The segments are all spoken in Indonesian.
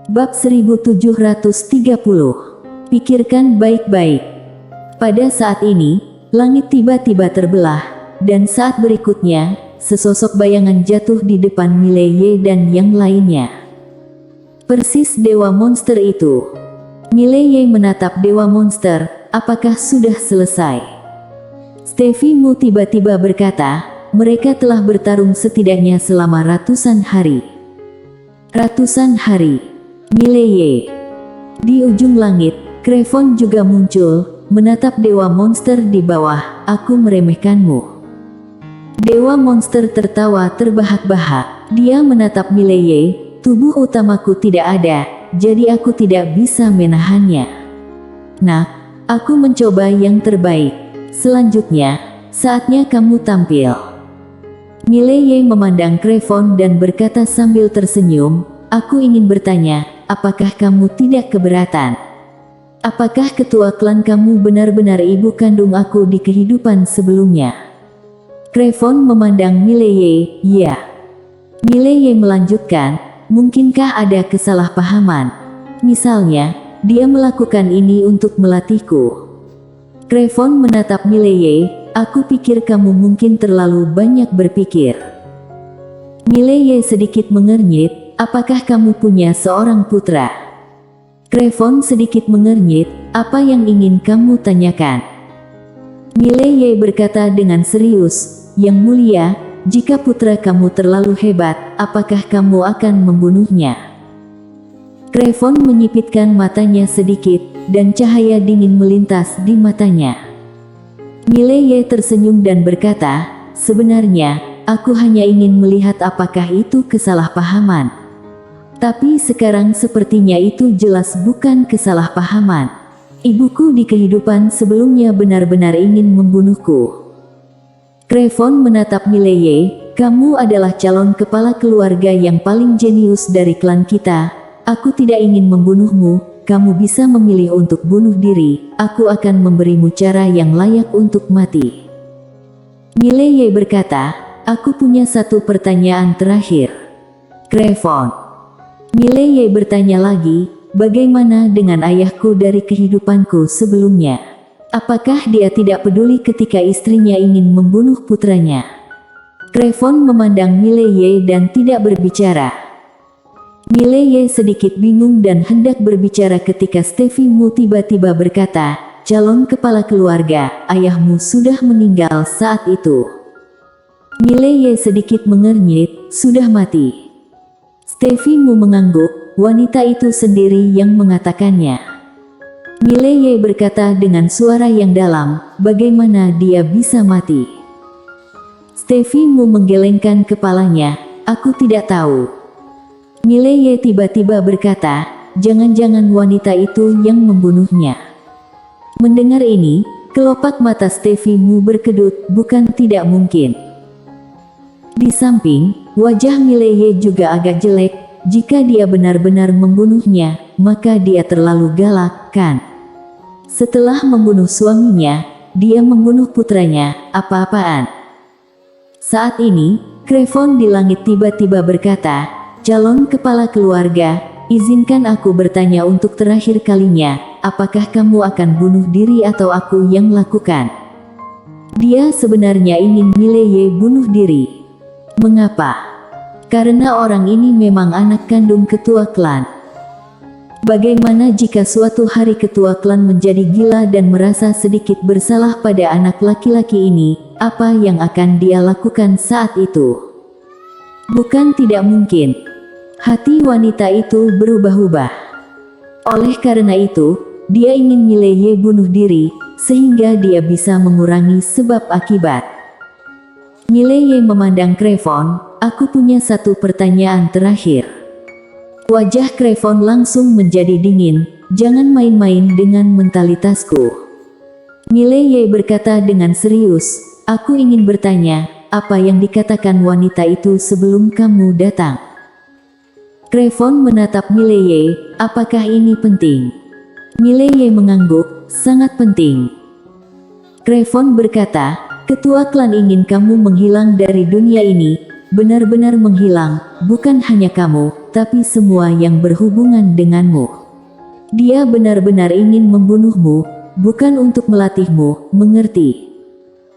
Bab 1730. Pikirkan baik-baik. Pada saat ini, langit tiba-tiba terbelah, dan saat berikutnya, sesosok bayangan jatuh di depan Mileye dan yang lainnya. Persis dewa monster itu. Mileye menatap dewa monster, apakah sudah selesai? Steffi Mu tiba-tiba berkata, mereka telah bertarung setidaknya selama ratusan hari. Ratusan hari. Mileye. Di ujung langit, Crevon juga muncul, menatap dewa monster di bawah. Aku meremehkanmu. Dewa monster tertawa terbahak-bahak. Dia menatap Mileye. Tubuh utamaku tidak ada, jadi aku tidak bisa menahannya. Nah, aku mencoba yang terbaik. Selanjutnya, saatnya kamu tampil. Mileye memandang Crevon dan berkata sambil tersenyum, aku ingin bertanya, apakah kamu tidak keberatan? Apakah ketua klan kamu benar-benar ibu kandung aku di kehidupan sebelumnya? Crevon memandang Mileye, ya. Mileye melanjutkan, mungkinkah ada kesalahpahaman? Misalnya, dia melakukan ini untuk melatihku. Crevon menatap Mileye, aku pikir kamu mungkin terlalu banyak berpikir. Mileye sedikit mengernyit, apakah kamu punya seorang putra? Crevon sedikit mengernyit, apa yang ingin kamu tanyakan? Mileye berkata dengan serius, yang mulia, jika putra kamu terlalu hebat, apakah kamu akan membunuhnya? Crevon menyipitkan matanya sedikit, dan cahaya dingin melintas di matanya. Mileye tersenyum dan berkata, sebenarnya, aku hanya ingin melihat apakah itu kesalahpahaman. Tapi sekarang sepertinya itu jelas bukan kesalahpahaman. Ibuku di kehidupan sebelumnya benar-benar ingin membunuhku. Crevon menatap Mileye, kamu adalah calon kepala keluarga yang paling jenius dari klan kita. Aku tidak ingin membunuhmu, kamu bisa memilih untuk bunuh diri, aku akan memberimu cara yang layak untuk mati. Mileye berkata, aku punya satu pertanyaan terakhir. Crevon. Mileye bertanya lagi, bagaimana dengan ayahku dari kehidupanku sebelumnya? Apakah dia tidak peduli ketika istrinya ingin membunuh putranya? Crevon memandang Mileye dan tidak berbicara. Mileye sedikit bingung dan hendak berbicara ketika Steffi Mu tiba-tiba berkata, calon kepala keluarga, ayahmu sudah meninggal saat itu. Mileye sedikit mengernyit, sudah mati. Steffi Mu mengangguk, wanita itu sendiri yang mengatakannya. Mileye berkata dengan suara yang dalam, bagaimana dia bisa mati? Steffi Mu menggelengkan kepalanya, aku tidak tahu. Mileye tiba-tiba berkata, jangan-jangan wanita itu yang membunuhnya. Mendengar ini, kelopak mata Steffi Mu berkedut, bukan tidak mungkin. Di samping, wajah Mileye juga agak jelek, jika dia benar-benar membunuhnya, maka dia terlalu galak, kan? Setelah membunuh suaminya, dia membunuh putranya, apa-apaan? Saat ini, Crevon di langit tiba-tiba berkata, calon kepala keluarga, izinkan aku bertanya untuk terakhir kalinya, apakah kamu akan bunuh diri atau aku yang lakukan? Dia sebenarnya ingin Mileye bunuh diri. Mengapa? Karena orang ini memang anak kandung ketua klan. Bagaimana jika suatu hari ketua klan menjadi gila dan merasa sedikit bersalah pada anak laki-laki ini, apa yang akan dia lakukan saat itu? Bukan tidak mungkin. Hati wanita itu berubah-ubah. Oleh karena itu, dia ingin Mileye bunuh diri, sehingga dia bisa mengurangi sebab akibat. Mileye memandang Crevon, aku punya satu pertanyaan terakhir. Wajah Crevon langsung menjadi dingin, jangan main-main dengan mentalitasku. Mileye berkata dengan serius, aku ingin bertanya, apa yang dikatakan wanita itu sebelum kamu datang? Crevon menatap Mileye, apakah ini penting? Mileye mengangguk, sangat penting. Crevon berkata, ketua klan ingin kamu menghilang dari dunia ini, benar-benar menghilang, bukan hanya kamu, tapi semua yang berhubungan denganmu. Dia benar-benar ingin membunuhmu, bukan untuk melatihmu, mengerti?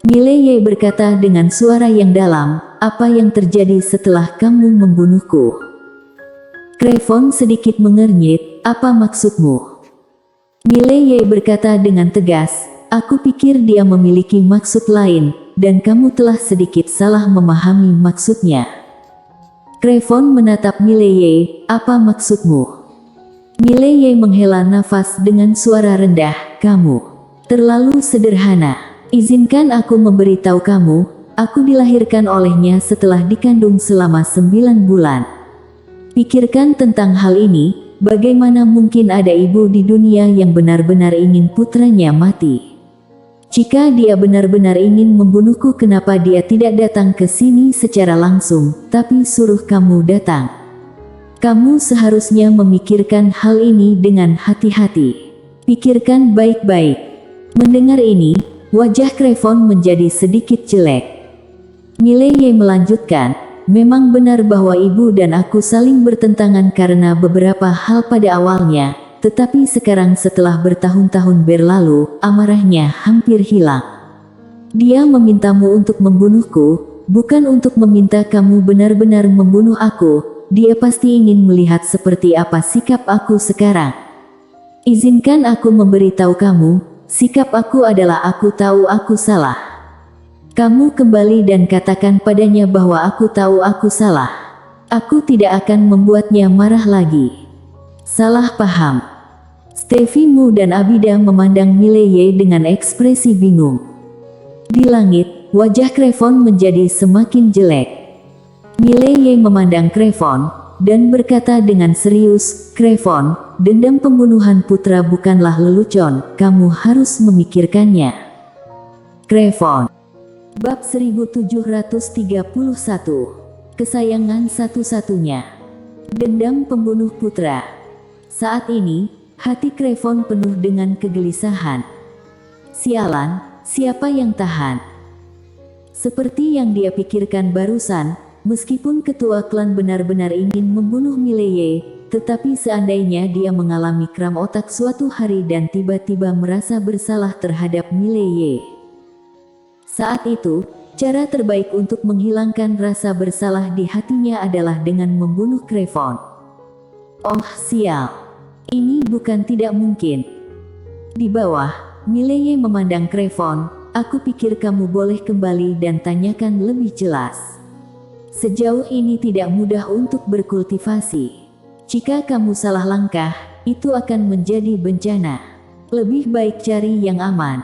Mileye berkata dengan suara yang dalam, apa yang terjadi setelah kamu membunuhku? Crevon sedikit mengernyit, apa maksudmu? Mileye berkata dengan tegas, aku pikir dia memiliki maksud lain, dan kamu telah sedikit salah memahami maksudnya. Crevon menatap Mileye, apa maksudmu? Mileye menghela nafas dengan suara rendah, kamu terlalu sederhana. Izinkan aku memberitahu kamu, aku dilahirkan olehnya setelah dikandung selama 9 bulan. Pikirkan tentang hal ini, bagaimana mungkin ada ibu di dunia yang benar-benar ingin putranya mati? Jika dia benar-benar ingin membunuhku, kenapa dia tidak datang ke sini secara langsung, tapi suruh kamu datang? Kamu seharusnya memikirkan hal ini dengan hati-hati. Pikirkan baik-baik. Mendengar ini, wajah Crevon menjadi sedikit jelek. Mileye melanjutkan, memang benar bahwa ibu dan aku saling bertentangan karena beberapa hal pada awalnya, tetapi sekarang setelah bertahun-tahun berlalu, amarahnya hampir hilang. Dia memintamu untuk membunuhku, bukan untuk meminta kamu benar-benar membunuh aku. Dia pasti ingin melihat seperti apa sikap aku sekarang. Izinkan aku memberitahu kamu, sikap aku adalah aku tahu aku salah. Kamu kembali dan katakan padanya bahwa aku tahu aku salah. Aku tidak akan membuatnya marah lagi. Salah paham. Steffi Mu dan Abida memandang Mileye dengan ekspresi bingung. Di langit, wajah Crevon menjadi semakin jelek. Mileye memandang Crevon, dan berkata dengan serius, Crevon, dendam pembunuhan putra bukanlah lelucon, kamu harus memikirkannya. Crevon. Bab 1731. Kesayangan satu-satunya. Dendam pembunuh putra. Saat ini, hati Crevon penuh dengan kegelisahan. Sialan, siapa yang tahan? Seperti yang dia pikirkan barusan, meskipun ketua klan benar-benar ingin membunuh Mileye, tetapi seandainya dia mengalami kram otak suatu hari dan tiba-tiba merasa bersalah terhadap Mileye. Saat itu, cara terbaik untuk menghilangkan rasa bersalah di hatinya adalah dengan membunuh Crevon. Oh sial. Ini bukan tidak mungkin. Di bawah, Mileye memandang Crevon, aku pikir kamu boleh kembali dan tanyakan lebih jelas. Sejauh ini tidak mudah untuk berkultivasi. Jika kamu salah langkah, itu akan menjadi bencana. Lebih baik cari yang aman.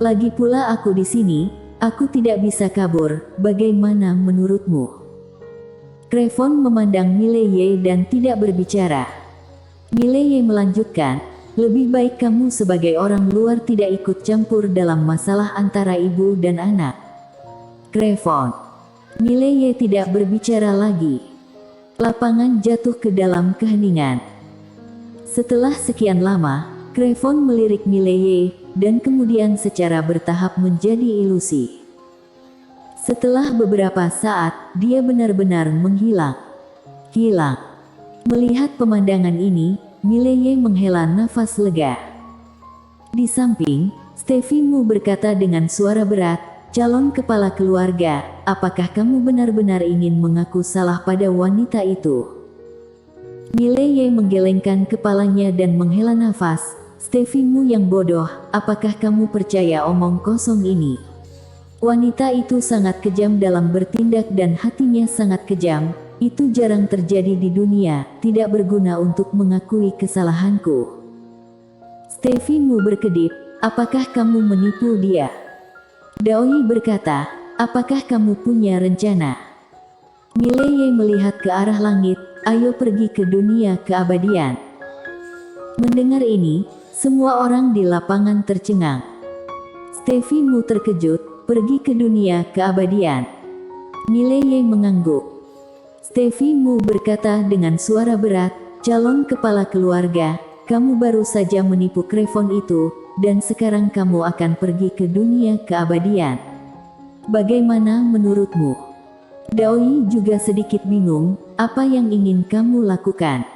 Lagi pula aku di sini, aku tidak bisa kabur, bagaimana menurutmu? Crevon memandang Mileye dan tidak berbicara. Mileye melanjutkan, lebih baik kamu sebagai orang luar tidak ikut campur dalam masalah antara ibu dan anak. Crevon. Mileye tidak berbicara lagi. Lapangan jatuh ke dalam keheningan. Setelah sekian lama, Crevon melirik Mileye, dan kemudian secara bertahap menjadi ilusi. Setelah beberapa saat, dia benar-benar menghilang. Hilang. Melihat pemandangan ini, Mileye menghela nafas lega. Di samping, Steffi Mu berkata dengan suara berat, calon kepala keluarga, apakah kamu benar-benar ingin mengaku salah pada wanita itu? Mileye menggelengkan kepalanya dan menghela nafas. Steffi Mu yang bodoh, apakah kamu percaya omong kosong ini? Wanita itu sangat kejam dalam bertindak dan hatinya sangat kejam. Itu jarang terjadi di dunia, tidak berguna untuk mengakui kesalahanku. Steffi Mu berkedip, apakah kamu menipu dia? Daoi berkata, apakah kamu punya rencana? Mileye melihat ke arah langit, ayo pergi ke dunia keabadian. Mendengar ini, semua orang di lapangan tercengang. Steffi Mu terkejut, pergi ke dunia keabadian. Mileye mengangguk. Steffi Mu berkata dengan suara berat, calon kepala keluarga, kamu baru saja menipu Crevon itu, dan sekarang kamu akan pergi ke dunia keabadian. Bagaimana menurutmu? Daoi juga sedikit bingung, apa yang ingin kamu lakukan?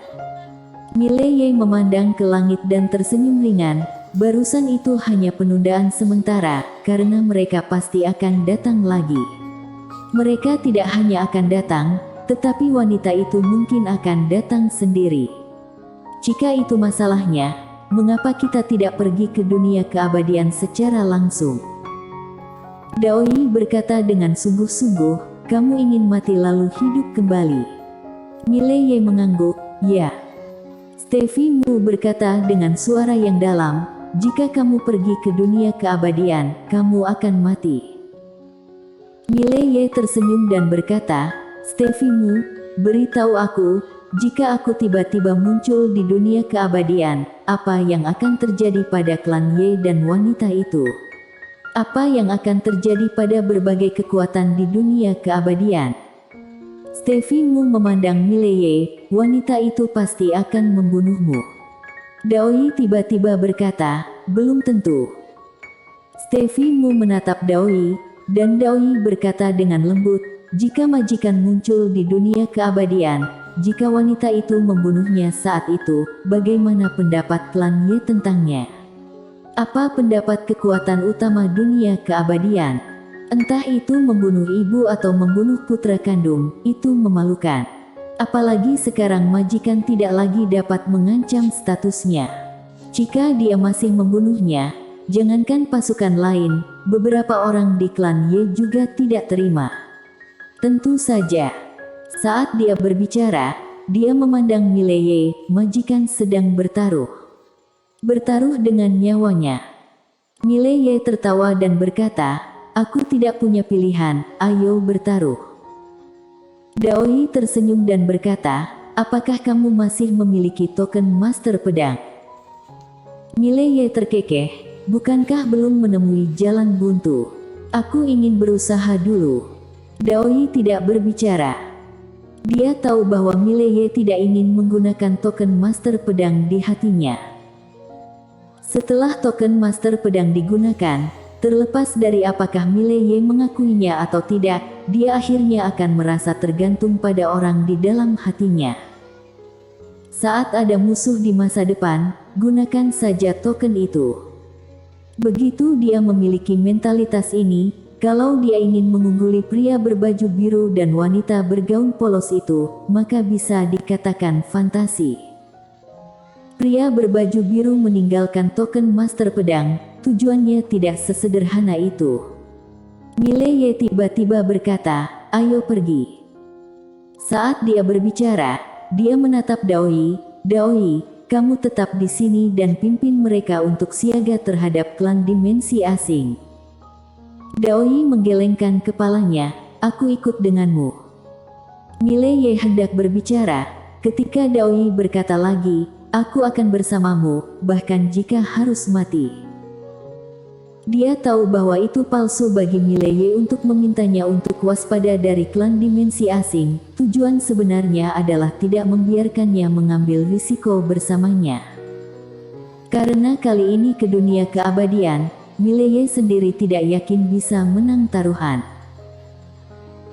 Mileye memandang ke langit dan tersenyum ringan, barusan itu hanya penundaan sementara, karena mereka pasti akan datang lagi. Mereka tidak hanya akan datang, tetapi wanita itu mungkin akan datang sendiri. Jika itu masalahnya, mengapa kita tidak pergi ke dunia keabadian secara langsung? Daoi berkata dengan sungguh-sungguh, kamu ingin mati lalu hidup kembali. Mileye mengangguk, ya. Stevie Mu berkata dengan suara yang dalam, jika kamu pergi ke dunia keabadian, kamu akan mati. Mileye tersenyum dan berkata, Stevie Mu, beritahu aku, jika aku tiba-tiba muncul di dunia keabadian, apa yang akan terjadi pada klan Ye dan wanita itu? Apa yang akan terjadi pada berbagai kekuatan di dunia keabadian? Stevie Mu memandang Mileye, wanita itu pasti akan membunuhmu. Daoi tiba-tiba berkata, belum tentu. Stevie Mu menatap Daoi, dan Daoi berkata dengan lembut, jika majikan muncul di dunia keabadian, jika wanita itu membunuhnya saat itu, bagaimana pendapat klan Ye tentangnya? Apa pendapat kekuatan utama dunia keabadian? Entah itu membunuh ibu atau membunuh putra kandung, itu memalukan. Apalagi sekarang majikan tidak lagi dapat mengancam statusnya. Jika dia masih membunuhnya, jangankan pasukan lain, beberapa orang di klan Ye juga tidak terima. Tentu saja. Saat dia berbicara, dia memandang Mileye, majikan sedang bertaruh. Bertaruh dengan nyawanya. Mileye tertawa dan berkata, aku tidak punya pilihan, ayo bertaruh. Daoi tersenyum dan berkata, apakah kamu masih memiliki token master pedang? Mileye terkekeh, bukankah belum menemui jalan buntu? Aku ingin berusaha dulu. Daoi tidak berbicara. Dia tahu bahwa Mileye tidak ingin menggunakan token master pedang di hatinya. Setelah token master pedang digunakan, terlepas dari apakah Mileye mengakuinya atau tidak, dia akhirnya akan merasa tergantung pada orang di dalam hatinya. Saat ada musuh di masa depan, gunakan saja token itu. Begitu dia memiliki mentalitas ini, kalau dia ingin mengungguli pria berbaju biru dan wanita bergaun polos itu, maka bisa dikatakan fantasi. Pria berbaju biru meninggalkan token master pedang, tujuannya tidak sesederhana itu. Mileye tiba-tiba berkata, ayo pergi. Saat dia berbicara, dia menatap Daoi, Daoi, kamu tetap di sini dan pimpin mereka untuk siaga terhadap klan dimensi asing. Daoi menggelengkan kepalanya, aku ikut denganmu. Mileye hendak berbicara, ketika Daoi berkata lagi, aku akan bersamamu, bahkan jika harus mati. Dia tahu bahwa itu palsu bagi Mileye untuk memintanya untuk waspada dari klan dimensi asing. Tujuan sebenarnya adalah tidak membiarkannya mengambil risiko bersamanya. Karena kali ini ke dunia keabadian, Mileye sendiri tidak yakin bisa menang taruhan.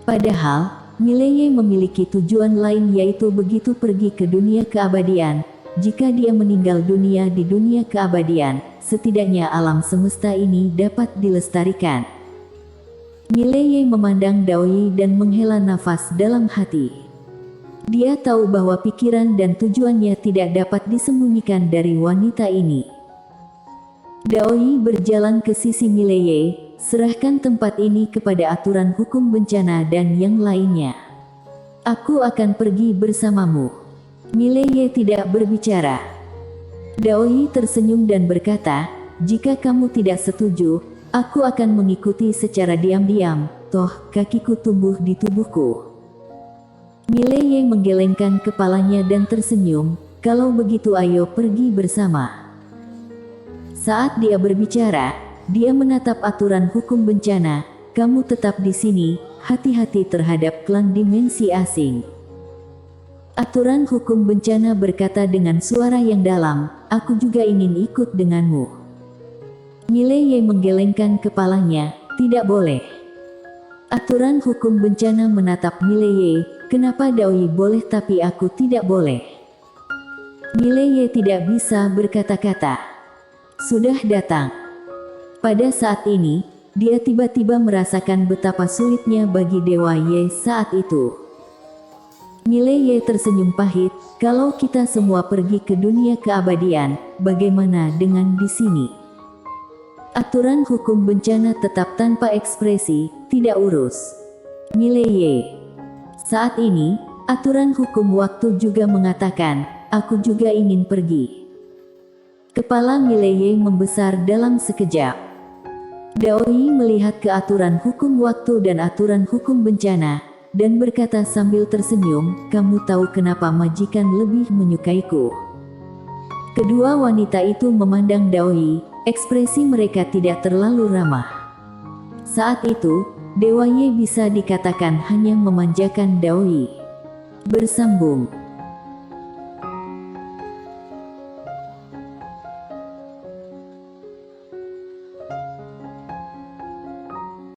Padahal, Mileye memiliki tujuan lain, yaitu begitu pergi ke dunia keabadian. Jika dia meninggal dunia di dunia keabadian, setidaknya alam semesta ini dapat dilestarikan. Mileye memandang Daoi dan menghela nafas dalam hati. Dia tahu bahwa pikiran dan tujuannya tidak dapat disembunyikan dari wanita ini. Daoi berjalan ke sisi Mileye, serahkan tempat ini kepada aturan hukum bencana dan yang lainnya. Aku akan pergi bersamamu. Mileye tidak berbicara. Daoi tersenyum dan berkata, jika kamu tidak setuju, aku akan mengikuti secara diam-diam, toh kakiku tumbuh di tubuhku. Mileye menggelengkan kepalanya dan tersenyum, kalau begitu ayo pergi bersama. Saat dia berbicara, dia menatap aturan hukum bencana, kamu tetap di sini, hati-hati terhadap klan dimensi asing. Aturan hukum bencana berkata dengan suara yang dalam, aku juga ingin ikut denganmu. Mileye menggelengkan kepalanya, tidak boleh. Aturan hukum bencana menatap Mileye, kenapa Daoi boleh tapi aku tidak boleh? Mileye tidak bisa berkata-kata. Sudah datang. Pada saat ini, dia tiba-tiba merasakan betapa sulitnya bagi Dewa Ye saat itu. Mileye tersenyum pahit, kalau kita semua pergi ke dunia keabadian, bagaimana dengan di sini? Aturan hukum bencana tetap tanpa ekspresi, tidak urus. Mileye. Saat ini, aturan hukum waktu juga mengatakan, aku juga ingin pergi. Kepala Mileye membesar dalam sekejap. Daoi melihat ke aturan hukum waktu dan aturan hukum bencana, dan berkata sambil tersenyum, kamu tahu kenapa majikan lebih menyukaiku? Kedua wanita itu memandang Daoi, ekspresi mereka tidak terlalu ramah. Saat itu, Dewa Ye bisa dikatakan hanya memanjakan Daoi. Bersambung.